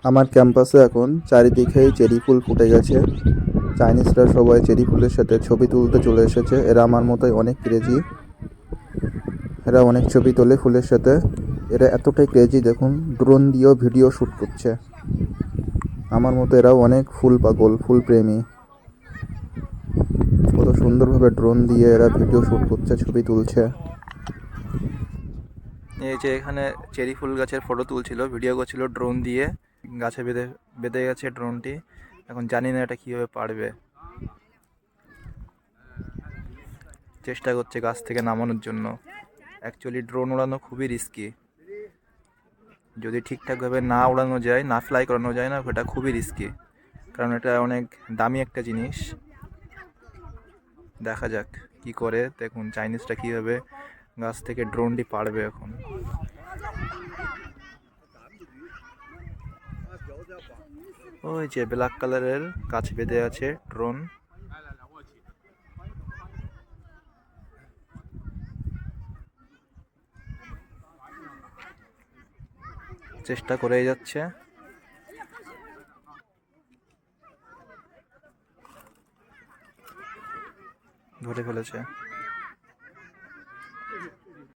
আমার ক্যাম্পাসে এখন চারিদিকেই চেরি ফুল ফুটে গেছে। চাইনিজরা সবাই চেরি ফুলের সাথে ছবি তুলতে চলে এসেছে। এরা আমার মতোই অনেক ক্রেজি। এরা অনেক ছবি তোলে ফুলের সাথে। এরা এতটাই ক্রেজি, দেখুন ড্রোন দিয়েও ভিডিও শ্যুট করছে। আমার মতো এরাও অনেক ফুল পাগল, ফুল প্রেমী। কত সুন্দরভাবে ড্রোন দিয়ে এরা ভিডিও শ্যুট করছে, ছবি তুলছে। এই যে এখানে চেরি ফুল গাছের ফটো তুলছিল, ভিডিও করছিল ড্রোন দিয়ে। গাছে বেঁধে বেঁধে গেছে ড্রোনটি। এখন জানি না এটা কীভাবে পারবে। চেষ্টা করছে গাছ থেকে নামানোর জন্য। অ্যাকচুয়ালি ড্রোন ওড়ানো খুবই রিস্কি। যদি ঠিকঠাকভাবে না উড়ানো যায়, না ফ্লাই করানো যায় না, এটা খুবই রিস্কি। কারণ এটা অনেক দামি একটা জিনিস। দেখা যাক কি করে। দেখুন চাইনিজটা কীভাবে গাছ থেকে ড্রোনটি পারবে এখন। ওই যে ব্ল্যাক কালারের গাছে বেঁধে আছে ড্রোন। চেষ্টা করেই যাচ্ছে। ধরে ফেলেছে।